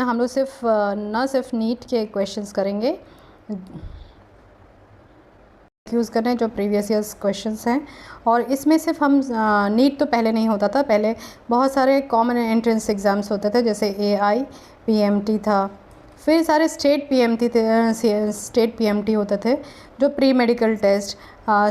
हम लोग सिर्फ ना सिर्फ नीट के क्वेश्चंस करेंगे, यूज़ कर रहे हैं जो प्रीवियस ईयर्स क्वेश्चंस हैं। और इसमें सिर्फ हम नीट तो पहले नहीं होता था, पहले बहुत सारे कॉमन एंट्रेंस एग्ज़ाम्स होते थे, जैसे AI PMT था, फिर सारे स्टेट PMT होते थे जो pre medical test,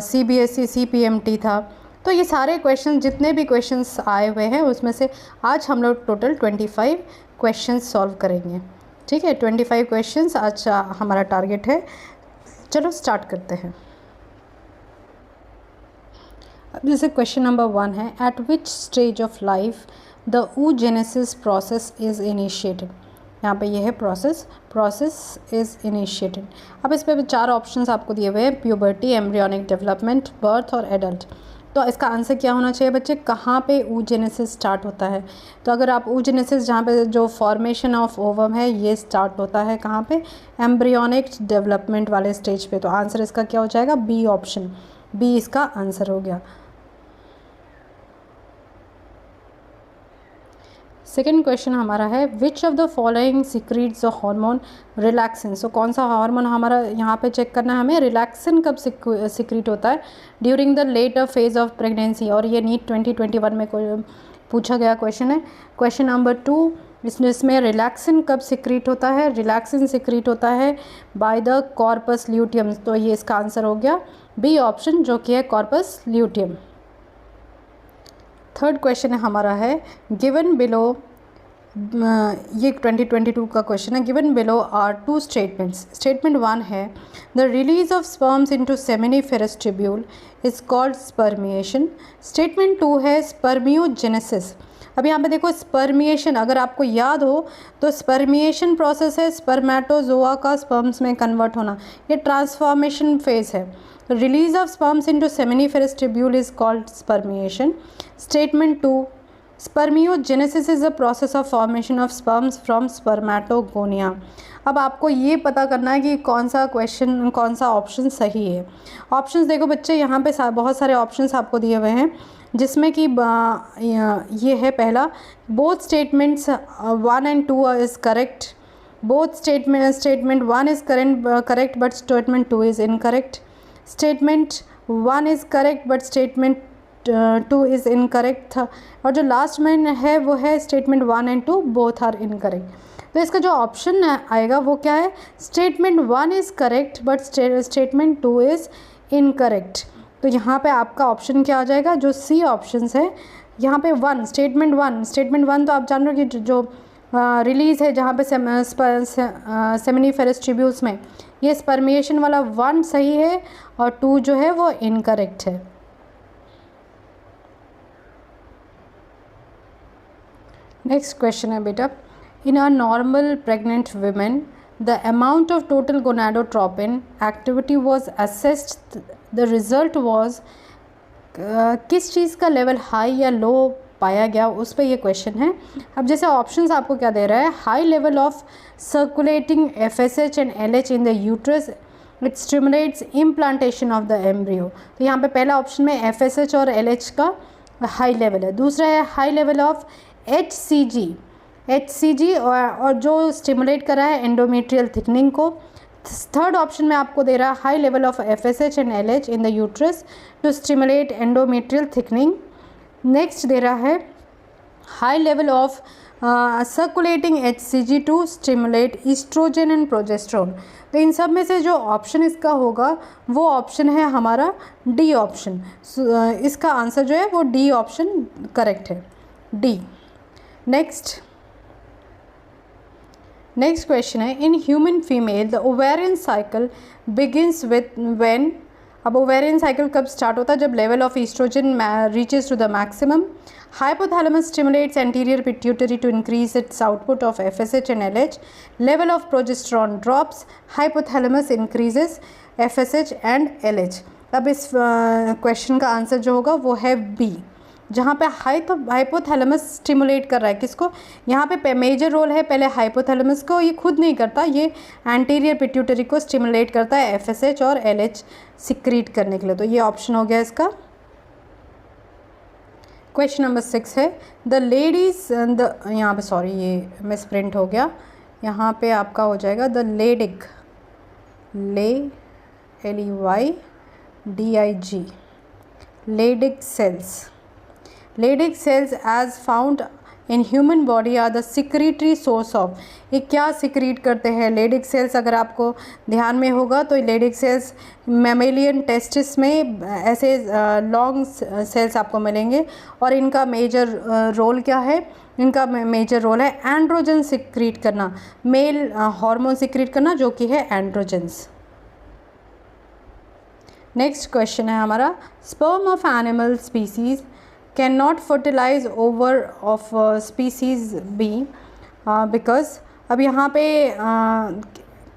CBSE CPMT था। तो ये सारे क्वेश्चन जितने भी क्वेश्चंस आए हुए हैं उसमें से आज हम लोग टोटल 25 क्वेश्चंस सॉल्व करेंगे। ठीक है, 25 क्वेश्चंस आज हमारा टारगेट है। चलो स्टार्ट करते हैं। अब जैसे क्वेश्चन नंबर 1 है, eight which stage of life the oogenesis process is initiated. यहाँ पे ये है प्रोसेस इज़ इनिशिएटेड। अब इस पर 4 ऑप्शंस आपको दिए हुए हैं, प्यूबर्टी, एम्ब्रियोनिक डेवलपमेंट, बर्थ और एडल्ट। तो इसका आंसर क्या होना चाहिए बच्चे, कहाँ पे oogenesis स्टार्ट होता है। तो अगर आप oogenesis जहाँ पे जो फॉर्मेशन ऑफ ओवम है ये स्टार्ट होता है कहाँ पे, एम्ब्रियोनिक डेवलपमेंट वाले स्टेज पे। तो आंसर इसका क्या हो जाएगा, बी ऑप्शन, बी इसका आंसर हो गया। सेकेंड क्वेश्चन हमारा है, which of the following secretes the hormone relaxin. So कौन सा हार्मोन हमारा यहाँ पे चेक करना है हमें, रिलैक्सिन कब सिक्रीट होता है during the later phase of pregnancy. और ये नीट 2021 में पूछा गया क्वेश्चन है। क्वेश्चन नंबर 2, इसमें रिलैक्सिन कब सिक्रीट होता है, रिलैक्सिन सिक्रीट होता है बाय द कॉर्पस ल्यूटियम। तो ये इसका आंसर हो गया बी ऑप्शन, जो कि है कॉर्पस ल्यूटियम। थर्ड क्वेश्चन हमारा है, गिवन बिलो, ये 2022 का क्वेश्चन है, given below are 2 statements. Statement 1 है, the release of sperms into seminiferous tubule is called spermiation. Statement 2 है स्पर्मियोजेनेसिस। अब यहाँ पे देखो स्पर्मिएशन, अगर आपको याद हो तो स्पर्मिएशन प्रोसेस है स्पर्मेटोजोआ का स्पर्म्स में कन्वर्ट होना, ये ट्रांसफॉर्मेशन फेज है। Release of sperms into seminiferous tubule is called spermiation. Statement 2, spermiogenesis is the process of formation of sperms from spermatogonia. अब आपको ये पता करना है कि कौन सा क्वेश्चन, कौन सा ऑप्शन सही है। ऑप्शंस देखो बच्चे, यहाँ पे बहुत सारे ऑप्शंस आपको दिए हुए हैं, जिसमें कि ये है पहला, both statements 1 and 2 is correct. Both statement 1 is correct but statement 2 is incorrect. Statement 1 is correct but statement 2 is incorrect था। और जो लास्ट में है वो है statement 1 and 2 both are incorrect. तो इसका जो ऑप्शन आएगा वो क्या है, statement 1 is correct but statement 2 is incorrect. तो यहाँ पे आपका ऑप्शन क्या आ जाएगा, जो सी ऑप्शंस है यहाँ पे 1, स्टेटमेंट 1 तो आप जान रहे हो कि जो रिलीज़ है जहाँ पे सेमिनिफेरस ट्यूब्यूल्स में, ये स्पर्मिएशन वाला 1 सही है और 2 जो है वो इनकरेक्ट है। नेक्स्ट क्वेश्चन है बेटा, in a normal pregnant women the amount of total gonadotropin activity was assessed, the result was, किस चीज़ का लेवल हाई या लो पाया गया, उस पर ये क्वेश्चन है। अब जैसे ऑप्शंस आपको क्या दे रहा है, high level of circulating FSH and LH in the uterus, it stimulates implantation of the embryo. तो यहाँ पे पहला ऑप्शन में FSH और LH का हाई लेवल है। दूसरा है हाई लेवल ऑफ HCG और जो स्टिमुलेट कर रहा है एंडोमेट्रियल थिकनिंग को। थर्ड ऑप्शन में आपको दे रहा है high level of FSH and LH in the uterus to stimulate endometrial thickening. Next दे रहा है high level of circulating HCG to stimulate oestrogen and progesterone. तो इन सब में से जो ऑप्शन इसका होगा वो ऑप्शन है हमारा डी ऑप्शन। इसका आंसर जो है वो डी ऑप्शन करेक्ट है, डी। नेक्स्ट क्वेश्चन है, in human female the ovarian cycle begins with when. अब ओवेरियन साइकिल कब स्टार्ट होता है, जब level of estrogen reaches to the maximum. Hypothalamus stimulates anterior pituitary to increase its output of FSH and LH। Level of progesterone drops, hypothalamus increases FSH and LH। अब इस question का answer जो होगा वो है बी, जहाँ पे hypothalamus stimulate कर रहा है किसको, यहाँ पे मेजर रोल है पहले हाइपोथैलेमस को, ये खुद नहीं करता, ये एंटीरियर पिट्यूटरी को स्टिमुलेट करता है FSH और LH सिक्रीट करने के लिए। तो ये ऑप्शन हो गया इसका। क्वेश्चन नंबर 6 है, द लेडीज, यहाँ पे सॉरी ये मिस प्रिंट हो गया, यहाँ पे आपका हो जाएगा the Leydig, LEYDIG, Leydig cells. Leydig cells as found in human body are the secretory source of, ये क्या सिक्रीट करते हैं Leydig cells? अगर आपको ध्यान में होगा तो Leydig cells मैमेलियन टेस्टिस में ऐसे लॉन्ग सेल्स आपको मिलेंगे और इनका मेजर रोल क्या है? इनका मेजर रोल है एंड्रोजन सिक्रीट करना, मेल हार्मोन सिक्रीट करना जो कि है एंड्रोजेंस। नेक्स्ट क्वेश्चन है हमारा, sperm of animal species can not fertilise ova of species B because, अब यहाँ पे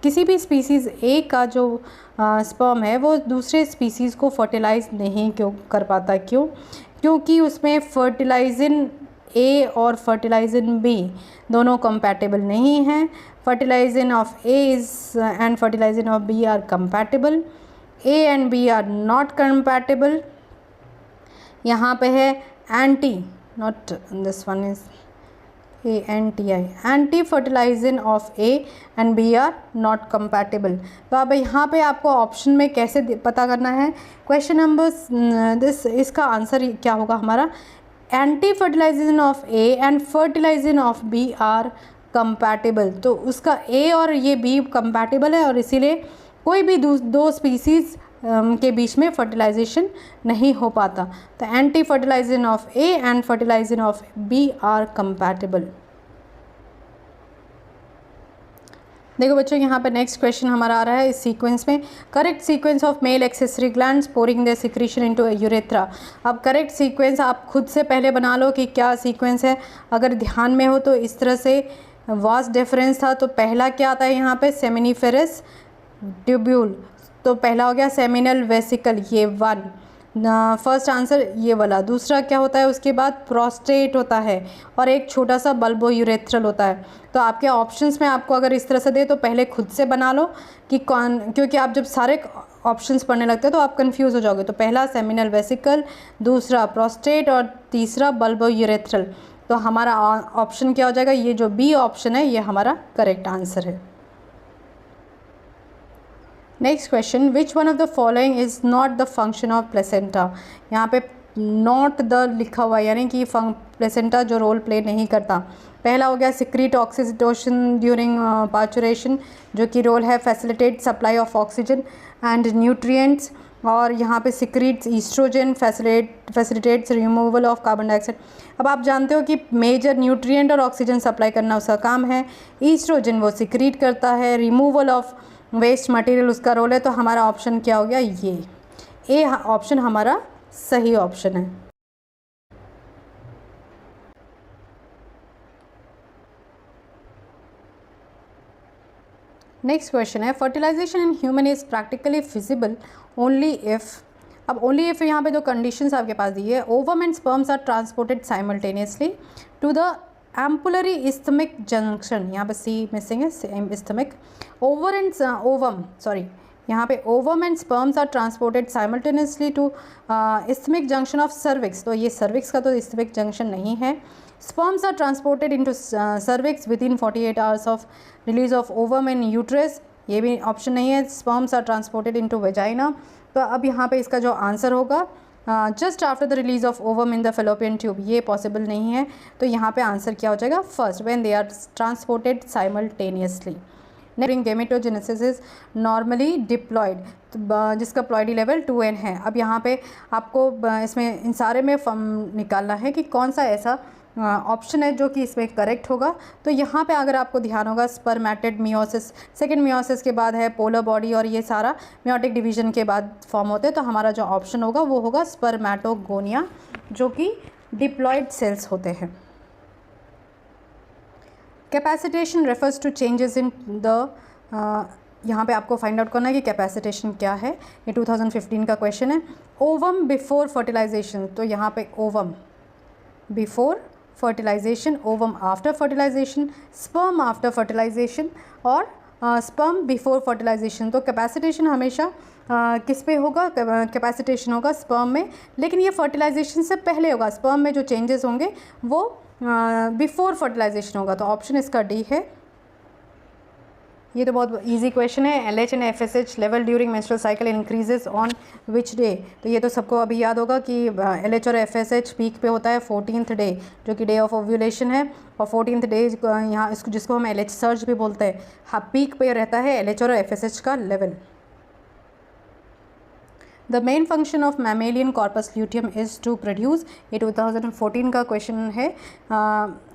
किसी भी स्पीसीज़ ए का जो स्पर्म है वो दूसरे स्पीसीज़ को फर्टिलाइज नहीं क्यों कर पाता? क्योंकि उसमें फर्टिलाइजिन ए और फर्टिलाइजिन बी दोनों कंपैटिबल नहीं हैं। Fertilizin of A is and fertilizin of B are compatible, A and B are not compatible। यहाँ पे है anti, not this one is ANTI, anti fertilization of A and B are not compatible। तो अब यहाँ पे आपको option में कैसे पता करना है? क्वेश्चन नंबर दिस, इसका आंसर क्या होगा हमारा? Anti fertilisation of A and fertilisation of B are compatible. तो उसका ए और ये बी कंपैटिबल है और इसीलिए कोई भी दो स्पीसीज़ के बीच में फर्टिलाइजेशन नहीं हो पाता। तो anti fertilisation of A and fertilisation of B are compatible. देखो बच्चों, यहाँ पे नेक्स्ट क्वेश्चन हमारा आ रहा है इस सीक्वेंस में, correct sequence of male accessory glands pouring their secretion into urethra. अब करेक्ट सीक्वेंस आप खुद से पहले बना लो कि क्या सीक्वेंस है। अगर ध्यान में हो तो इस तरह से वास्ट डिफरेंस था। तो पहला क्या आता है यहाँ पे? Seminiferous tubule. तो पहला हो गया सेमिनल वेसिकल, ये वन फर्स्ट आंसर ये वाला। दूसरा क्या होता है उसके बाद? प्रोस्टेट होता है और एक छोटा सा बल्बो यूरेथ्रल होता है। तो आपके ऑप्शंस में आपको अगर इस तरह से दे तो पहले खुद से बना लो कि कौन, क्योंकि आप जब सारे ऑप्शंस पढ़ने लगते हैं तो आप कंफ्यूज हो जाओगे। तो पहला सेमिनल वेसिकल, दूसरा प्रोस्टेट और तीसरा बल्बो यूरेथ्रल। तो हमारा ऑप्शन क्या हो जाएगा? ये जो बी ऑप्शन है ये हमारा करेक्ट आंसर है। Next question, which one of the following is not the function of placenta. यहाँ पे नॉट द लिखा हुआ है, यानी कि प्लेसेंटा जो रोल प्ले नहीं करता। पहला हो गया सिक्रीट ऑक्सीटोसिन ड्यूरिंग पार्चुरेशन, जो कि रोल है facilitate supply of oxygen and nutrients. और यहाँ पे secretes estrogen facilitates removal of carbon dioxide. अब आप जानते हो कि मेजर न्यूट्रिएंट और ऑक्सीजन सप्लाई करना उसका काम है। ईस्ट्रोजन वो सिक्रीट करता है, रिमूवल ऑफ वेस्ट मटेरियल उसका रोल है। तो हमारा ऑप्शन क्या हो गया? ये ए ऑप्शन हमारा सही ऑप्शन है। नेक्स्ट क्वेश्चन है, fertilization in human is practically feasible only if. अब ओनली इफ़ यहाँ पे जो कंडीशंस आपके पास दी है, ovum and sperms are transported simultaneously to the ampullary isthmic junction. यहाँ पे सी मिसिंग है, सेम इस्थमिक। यहाँ पे ovum and sperms are transported simultaneously to isthmic junction of cervix. तो ये सर्विक्स का तो इस्थमिक जंक्शन नहीं है। Sperms are transported into cervix within इन 48 hours of release of ovum in uterus, ये भी ऑप्शन नहीं है। Sperms are transported into vagina. तो अब यहाँ पे इसका जो आंसर होगा just after the release of ovum in the fallopian tube, ये पॉसिबल नहीं है। तो यहाँ पे आंसर क्या हो जाएगा? First, when they are transported simultaneously. During gametogenesis is normally diploid, जिसका प्लॉयडी लेवल 2n है। अब यहाँ पे आपको इसमें इन सारे में निकालना है कि कौन सा ऐसा ऑप्शन है जो कि इसमें करेक्ट होगा। तो यहाँ पे अगर आपको ध्यान होगा, स्पर्मेटेड मियोसिस, सेकेंड मियोसिस के बाद है पोलर बॉडी और ये सारा मियोटिक डिवीजन के बाद फॉर्म होते हैं। तो हमारा जो ऑप्शन होगा वो होगा स्पर्मेटोगोनिया, जो कि डिप्लॉयड सेल्स होते हैं। Capacitation refers to changes in the, यहाँ पे आपको फाइंड आउट करना है कि कैपेसिटेशन क्या है। ये 2015 का क्वेश्चन है। ओवम बिफोर फर्टिलाइजेशन, तो यहाँ पे ovum before fertilization, ovum after fertilization, sperm after fertilization और स्पर्म बिफोर फर्टिलाइजेशन। तो कैपेसिटेशन हमेशा किस पे होगा? कैपेसिटेशन होगा स्पर्म में, लेकिन ये फर्टिलाइजेशन से पहले होगा। स्पर्म में जो चेंजेस होंगे वो बिफोर फर्टिलाइजेशन होगा। तो ऑप्शन इसका डी है। ये तो बहुत इजी क्वेश्चन है। LH and FSH level during menstrual cycle increases on which day. तो ये तो सबको अभी याद होगा कि LH और FSH पीक पे होता है 14th डे, जो कि डे ऑफ ओव्यूलेशन है। और 14th डे यहाँ इसको जिसको हम LH सर्ज भी बोलते हैं, हाँ, पीक पे रहता है LH और FSH का level. The main function of mammalian corpus luteum is to produce, ये 2014 का क्वेश्चन है,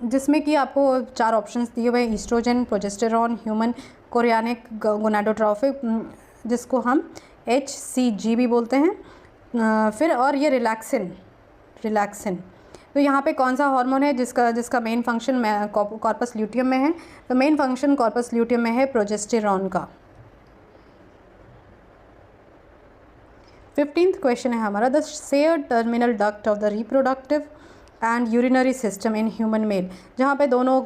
जिसमें कि आपको 4 ऑप्शंस दिए हुए हैं, ईस्ट्रोजन, प्रोजेस्टेरॉन, ह्यूमन कोरियानिक गोनाडोट्रॉफिक, जिसको हम HCG भी बोलते हैं, फिर और ये रिलैक्सिन। तो यहाँ पे कौन सा हार्मोन है जिसका मेन फंक्शन कॉर्पस ल्यूटियम में है? तो मेन फंक्शन कॉर्पस ल्यूटियम में है प्रोजेस्टेरॉन का। 15th क्वेश्चन है हमारा, the shared terminal duct of the reproductive and urinary system in human male, जहाँ पे दोनों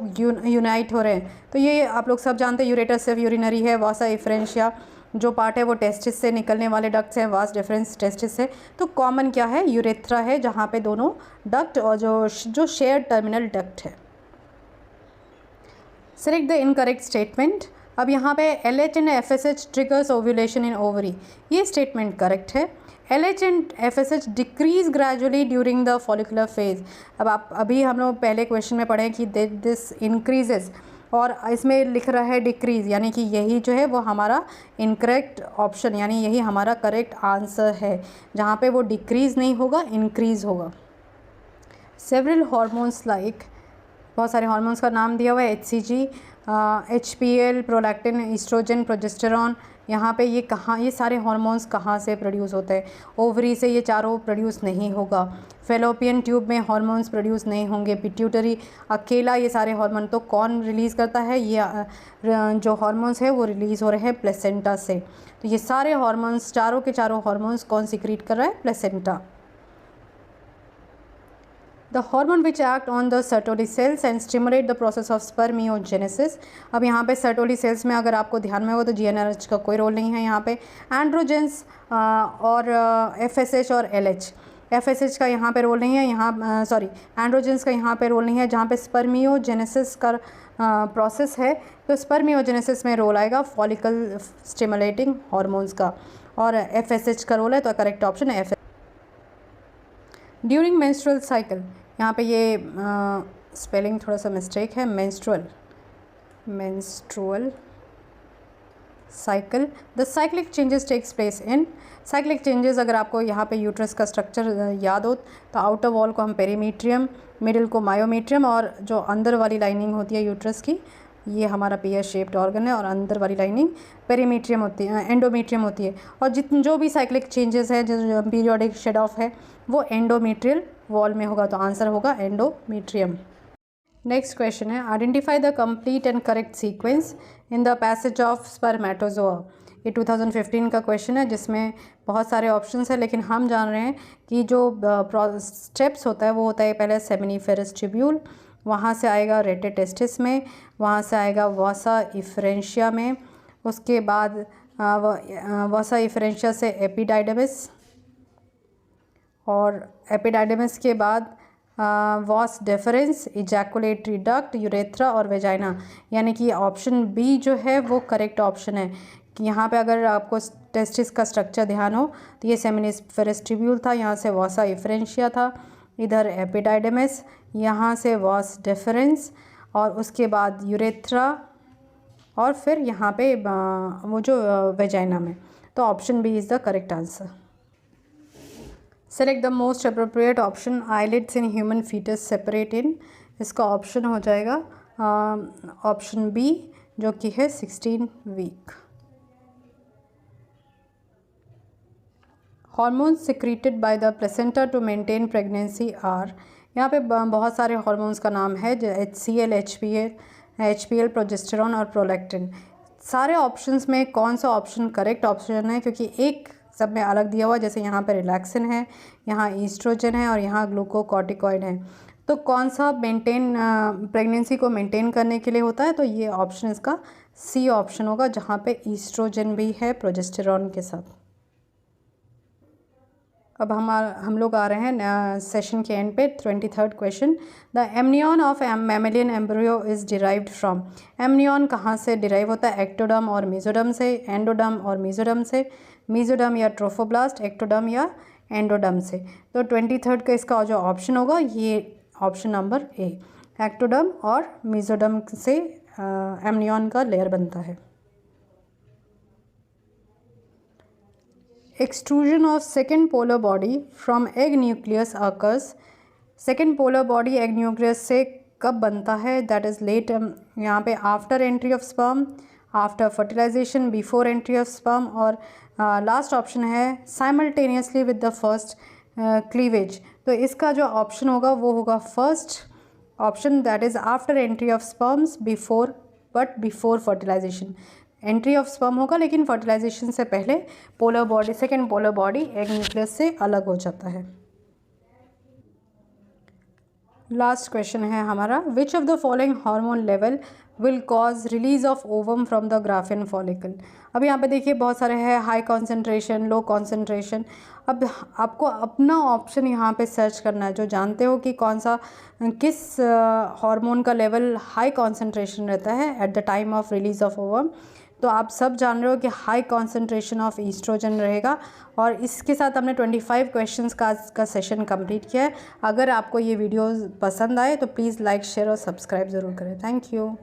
यूनाइट हो रहे हैं। तो ये आप लोग सब जानते हैं, यूरेटर सिर्फ यूरिनरी है, वासा इफ्रेंशिया जो पार्ट है वो टेस्टिस से निकलने वाले डक्ट्स हैं, वास डिफरेंस टेस्टिस से। तो कॉमन क्या है? यूरेथ्रा है, जहाँ पे दोनों डक्ट और जो शेयर्ड टर्मिनल डक्ट है। Select the incorrect statement. अब यहाँ पे LH and FSH triggers ovulation in ovary, ये स्टेटमेंट करेक्ट है। LH and FSH decrease gradually during the follicular phase. अब आप अभी हम लोग पहले क्वेश्चन में पढ़े कि दिस इंक्रीजेस, और इसमें लिख रहा है डिक्रीज, यानी कि यही जो है वो हमारा इनकरेक्ट ऑप्शन, यानी यही हमारा करेक्ट आंसर है। जहाँ पे वो डिक्रीज नहीं होगा, इंक्रीज होगा। सेवरल हार्मोन्स लाइक, बहुत सारे हार्मोन्स का नाम दिया हुआ है, HCG, HPL, prolactin, oestrogen, progesterone. यहाँ पे ये सारे हार्मोन्स कहाँ से प्रोड्यूस होते हैं? ओवरी से ये चारों प्रोड्यूस नहीं होगा। फेलोपियन ट्यूब में हार्मोन्स प्रोड्यूस नहीं होंगे। पिट्यूटरी अकेला ये सारे हार्मोन तो कौन रिलीज़ करता है? ये जो हार्मोन्स है वो रिलीज़ हो रहे हैं प्लेसेंटा से। तो ये सारे हार्मोन्स, चारों के चारों हार्मोन्स कौन सिक्रीट कर रहा है? Placenta. The hormone which act on the Sertoli cells and stimulate the process of spermiogenesis। अब यहाँ पे Sertoli cells में अगर आपको ध्यान में हो तो GnRH का कोई रोल नहीं है यहाँ पे। एंड्रोजेंस और FSH और LH, FSH का यहाँ पे रोल नहीं है, यहाँ सॉरी एंड्रोजेंस का यहाँ पे रोल नहीं है। जहाँ पे स्पर्मियोजेनेसिस का प्रोसेस है, तो स्पर्मियोजेनेसिस में रोल आएगा फॉलिकल स्टिमुलेटिंग हार्मोन्स का, और FSH का रोल है। तो करेक्ट ऑप्शन है FSH। ड्यूरिंग मेंस्ट्रुअल साइकिल, यहाँ पे ये स्पेलिंग थोड़ा सा मिस्टेक है, menstrual cycle, the cyclic changes takes place in. Cyclic changes अगर आपको यहाँ पे यूट्रस का स्ट्रक्चर याद हो तो आउटर वॉल को हम पेरीमीट्रियम, मिडिल को मायोमीट्रियम, और जो अंदर वाली लाइनिंग होती है यूट्रस की, ये हमारा पेयर शेप्ड ऑर्गन है, और अंदर वाली लाइनिंग पेरीमीट्रियम होती है, एंडोमीट्रियम होती है। और जो भी साइक्लिक चेंजेस है, जो पीरियोडिक शेड ऑफ है, वो एंडोमीट्रियल वॉल में होगा। तो आंसर होगा एंडोमीट्रियम। नेक्स्ट क्वेश्चन है, identify the complete and correct sequence in the passage of spermatozoa. ये 2015 का क्वेश्चन है, जिसमें बहुत सारे ऑप्शंस हैं, लेकिन हम जान रहे हैं कि जो स्टेप्स होता है वो होता है पहले सेमिनिफेरस ट्यूब्यूल, वहाँ से आएगा रेटे टेस्टिस में, वहाँ से आएगा वासा इफ्रेंशिया में, उसके बाद वासा इफ्रेंशिया से एपिडाइडमिस, और एपिडाइडमिस के बाद vas deferens, ejaculatory duct, urethra और वेजाइना। यानी कि ऑप्शन बी जो है वो करेक्ट ऑप्शन है। कि यहाँ पे अगर आपको टेस्टिस का स्ट्रक्चर ध्यान हो तो ये सेमिनिफेरस ट्यूब्यूल था, यहाँ से वासा इफ्रेंशिया था, इधर एपिडाइडमिस, यहाँ से वास डेफरेंस, और उसके बाद यूरेथ्रा, और फिर यहाँ पे वो जो वेजाइना में। तो option B is the correct answer. Select the most appropriate option, eyelids in human foetus separate in. इसका ऑप्शन हो जाएगा ऑप्शन बी, जो कि है 16 week. Hormones secreted by the placenta to maintain pregnancy are. यहाँ पे बहुत सारे हार्मोन्स का नाम है, जो HCL, HPL, प्रोजेस्टेरॉन और प्रोलैक्टिन। सारे ऑप्शंस में कौन सा ऑप्शन करेक्ट ऑप्शन है? क्योंकि एक सब में अलग दिया हुआ, जैसे यहाँ पे रिलैक्सिन है, यहाँ ईस्ट्रोजन है, और यहाँ ग्लूकोकॉर्टिकॉइड है। तो कौन सा मेंटेन प्रेगनेंसी को मेंटेन करने के लिए होता है? तो ये ऑप्शन इसका सी ऑप्शन होगा, जहाँ पे ईस्ट्रोजन भी है प्रोजेस्टेरॉन के साथ। अब हम लोग आ रहे हैं सेशन के एंड पे। 23rd question, the amnion of mammalian embryo is derived from. Amnion कहाँ से डिराइव होता है? एक्टोडर्म और मेसोडर्म से, एंडोडर्म और मेसोडर्म से, मेसोडर्म या ट्रोफोब्लास्ट, एक्टोडर्म या एंडोडर्म से। तो 23rd का इसका जो ऑप्शन होगा ये ऑप्शन नंबर ए, एक्टोडर्म और मेसोडर्म से एमनियन का लेयर बनता है। Extrusion of second polar body from egg nucleus occurs. Second polar body egg nucleus से कब बनता है? दैट इज़ लेट, यहाँ पे after entry of sperm, after fertilization, before entry of sperm, और लास्ट ऑप्शन है simultaneously with the first cleavage. तो इसका जो ऑप्शन होगा वो होगा first option, that is after entry of sperms before fertilization. Entry of sperm होगा लेकिन फर्टिलाइजेशन से पहले polar body, second polar body egg nucleus से अलग हो जाता है। लास्ट क्वेश्चन है हमारा, which of the following hormone level will cause release of ovum from the Graafian follicle. अब यहाँ पे देखिए बहुत सारे हैं, हाई कॉन्सेंट्रेशन, लो कॉन्सेंट्रेशन। अब आपको अपना ऑप्शन यहाँ पे सर्च करना है जो जानते हो कि कौन सा किस हार्मोन का लेवल हाई कॉन्सेंट्रेशन रहता है at the time of release of ovum. तो आप सब जान रहे हो कि हाई कॉन्सेंट्रेशन ऑफ ईस्ट्रोजन रहेगा। और इसके साथ हमने 25 क्वेश्चंस का सेशन कंप्लीट किया है। अगर आपको ये वीडियो पसंद आए तो प्लीज़ लाइक, शेयर और सब्सक्राइब ज़रूर करें। Thank you.